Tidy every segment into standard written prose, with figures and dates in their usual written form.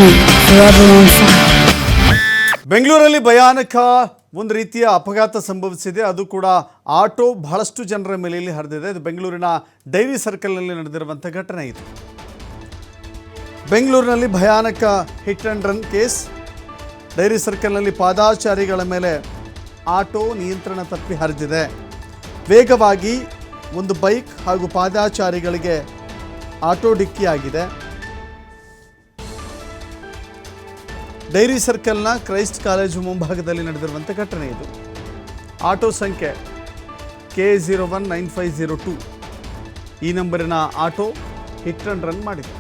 me, forever on fire. ಬೆಂಗಳೂರಲ್ಲಿ ಭಯಾನಕ ಒಂದು ರೀತಿಯ ಅಪಘಾತ ಸಂಭವಿಸಿದೆ. ಅದು ಕೂಡ ಆಟೋ ಬಹಳಷ್ಟು ಜನರ ಮೇಲೆ ಇಲ್ಲಿ ಹರಿದಿದೆ. ಇದು ಬೆಂಗಳೂರಿನ ಡೈರಿ ಸರ್ಕಲ್ನಲ್ಲಿ ನಡೆದಿರುವಂಥ ಘಟನೆ ಇದು. ಬೆಂಗಳೂರಿನಲ್ಲಿ ಭಯಾನಕ hit and run case. Dairy ಸರ್ಕಲ್ನಲ್ಲಿ ಪಾದಾಚಾರಿಗಳ ಮೇಲೆ ಆಟೋ ನಿಯಂತ್ರಣ ತಪ್ಪಿ ಹರಿದಿದೆ. ವೇಗವಾಗಿ ಒಂದು ಬೈಕ್ ಹಾಗೂ ಪಾದಾಚಾರಿಗಳಿಗೆ ಆಟೋ ಡಿಕ್ಕಿಯಾಗಿದೆ. ಡೈರಿ ಸರ್ಕಲ್ನ ಕ್ರೈಸ್ಟ್ ಕಾಲೇಜು ಮುಂಭಾಗದಲ್ಲಿ ನಡೆದಿರುವಂಥ ಘಟನೆ ಇದು. ಆಟೋ ಸಂಖ್ಯೆ K019502 ಈ ನಂಬರಿನ ಆಟೋ ಹಿಟ್ ಆ್ಯಂಡ್ ರನ್ ಮಾಡಿದೆ.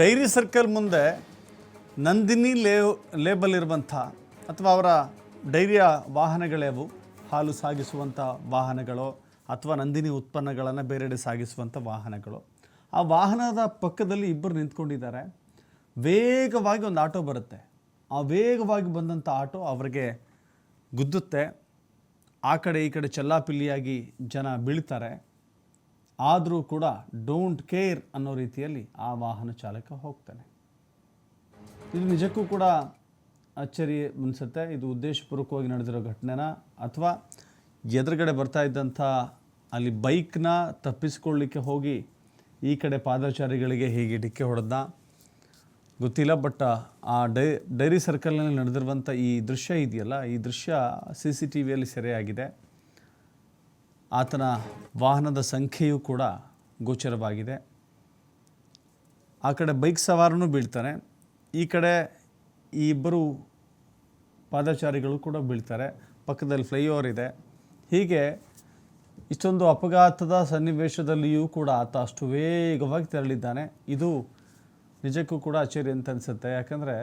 ಡೈರಿ ಸರ್ಕಲ್ ಮುಂದೆ ನಂದಿನಿ ಲೇಬಲ್ ಇರುವಂಥ ಅಥವಾ ಅವರ ಡೈರಿಯ ವಾಹನಗಳೇವು, ಹಾಲು ಸಾಗಿಸುವಂಥ ವಾಹನಗಳು ಅಥವಾ ನಂದಿನಿ ಉತ್ಪನ್ನಗಳನ್ನು ಬೇರೆಡೆ ಸಾಗಿಸುವಂಥ ವಾಹನಗಳು. ಆ ವಾಹನದ ಪಕ್ಕದಲ್ಲಿ ಇಬ್ಬರು ನಿಂತ್ಕೊಂಡಿದ್ದಾರೆ. ವೇಗವಾಗಿ ಒಂದು ಆಟೋ ಬರುತ್ತೆ. ಆ ವೇಗವಾಗಿ ಬಂದಂಥ ಆಟೋ ಅವರಿಗೆ ಗುದ್ದುತ್ತೆ. ಆ ಕಡೆ ಈ ಕಡೆ ಚೆಲ್ಲಾಪಿಲ್ಲಿಯಾಗಿ ಜನ ಬೀಳ್ತಾರೆ. ಆದರೂ ಕೂಡ ಡೋಂಟ್ ಕೇರ್ ಅನ್ನೋ ರೀತಿಯಲ್ಲಿ ಆ ವಾಹನ ಚಾಲಕ ಹೋಗ್ತಾನೆ. ಇದು ನಿಜಕ್ಕೂ ಕೂಡ ಅಚ್ಚರಿ ಅನಿಸುತ್ತೆ. ಇದು ಉದ್ದೇಶಪೂರ್ವಕವಾಗಿ ನಡೆದಿರೋ ಘಟನೆನ ಅಥವಾ ಎದುರುಗಡೆ ಬರ್ತಾ ಇದ್ದಂಥ ಅಲ್ಲಿ ಬೈಕ್ನ ತಪ್ಪಿಸ್ಕೊಳ್ಳಿಕ್ಕೆ ಹೋಗಿ ಈ ಕಡೆ ಪಾದಚಾರಿಗಳಿಗೆ ಹೀಗೆ ಡಿಕ್ಕೆ ಹೊಡೆದ ಗೊತ್ತಿಲ್ಲ. ಬಟ್ ಆ ಡೈರಿ ಸರ್ಕಲ್ನಲ್ಲಿ ನಡೆದಿರುವಂಥ ಈ ದೃಶ್ಯ ಇದೆಯಲ್ಲ, ಈ ದೃಶ್ಯ CCTVಯಲ್ಲಿ ಸೆರೆಯಾಗಿದೆ. ಆತನ ವಾಹನದ ಸಂಖ್ಯೆಯೂ ಕೂಡ ಗೋಚರವಾಗಿದೆ. ಆ ಕಡೆ ಬೈಕ್ ಸವಾರನೂ ಬೀಳ್ತಾನೆ, ಈ ಕಡೆ ಈ ಇಬ್ಬರು ಪಾದಚಾರಿಗಳು ಕೂಡ ಬೀಳ್ತಾರೆ. ಪಕ್ಕದಲ್ಲಿ ಫ್ಲೈಓವರ್ ಇದೆ. ಹೀಗೆ ಇಷ್ಟೊಂದು ಅಪಘಾತದ ಸನ್ನಿವೇಶದಲ್ಲಿಯೂ ಕೂಡ ಆತ ಅಷ್ಟು ವೇಗವಾಗಿ ತೆರಳಿದ್ದಾನೆ. ಇದು ನಿಜಕ್ಕೂ ಕೂಡ ಅಚ್ಚರಿ ಅಂತ ಅನಿಸುತ್ತೆ. ಯಾಕಂದರೆ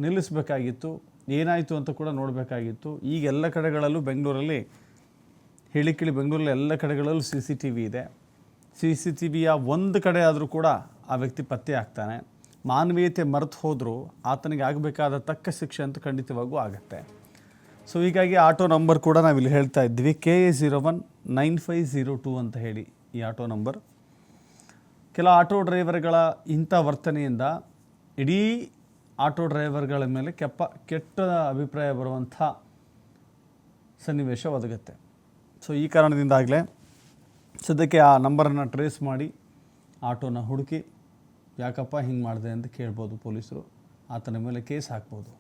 ನಿಲ್ಲಿಸಬೇಕಾಗಿತ್ತು, ಏನಾಯಿತು ಅಂತ ಕೂಡ ನೋಡಬೇಕಾಗಿತ್ತು. ಈಗ ಎಲ್ಲ ಕಡೆಗಳಲ್ಲೂ ಬೆಂಗಳೂರಲ್ಲಿ ಹೇಳಿಕಿಳಿ ಬೆಂಗಳೂರಲ್ಲಿ ಎಲ್ಲ ಕಡೆಗಳಲ್ಲೂ CCTV ಇದೆ. CCTVಯ ಒಂದು ಕಡೆ ಆದರೂ ಕೂಡ ಆ ವ್ಯಕ್ತಿ ಪತ್ತೆ ಆಗ್ತಾನೆ. ಮಾನವೀಯತೆ ಮರೆತು ಹೋದರೂ ಆತನಿಗೆ ಆಗಬೇಕಾದ ತಕ್ಕ ಶಿಕ್ಷೆ ಅಂತೂ ಖಂಡಿತವಾಗೂ ಆಗುತ್ತೆ. ಸೊ ಹೀಗಾಗಿ ಆಟೋ ನಂಬರ್ ಕೂಡ ನಾವಿಲ್ಲಿ ಹೇಳ್ತಾ ಇದ್ವಿ, K019502 ಅಂತ ಹೇಳಿ ಈ ಆಟೋ ನಂಬರ್. ಕೆಲ ಆಟೋ ಡ್ರೈವರ್ಗಳ ಇಂಥ ವರ್ತನೆಯಿಂದ ಇಡೀ ಆಟೋ ಡ್ರೈವರ್ಗಳ ಮೇಲೆ ಕೆಟ್ಟ ಅಭಿಪ್ರಾಯ ಬರುವಂಥ ಸನ್ನಿವೇಶ ಒದಗುತ್ತೆ. ಸೊ ಈ ಕಾರಣದಿಂದಾಗಲೇ ಸದ್ಯಕ್ಕೆ ಆ ನಂಬರನ್ನು ಟ್ರೇಸ್ ಮಾಡಿ ಆಟೋನ ಹುಡುಕಿ ಯಾಕಪ್ಪ ಹಿಂಗೆ ಮಾಡಿದೆ ಅಂತ ಕೇಳ್ಬೋದು ಪೊಲೀಸರು. ಆತನ ಮೇಲೆ ಕೇಸ್ ಹಾಕ್ಬೋದು.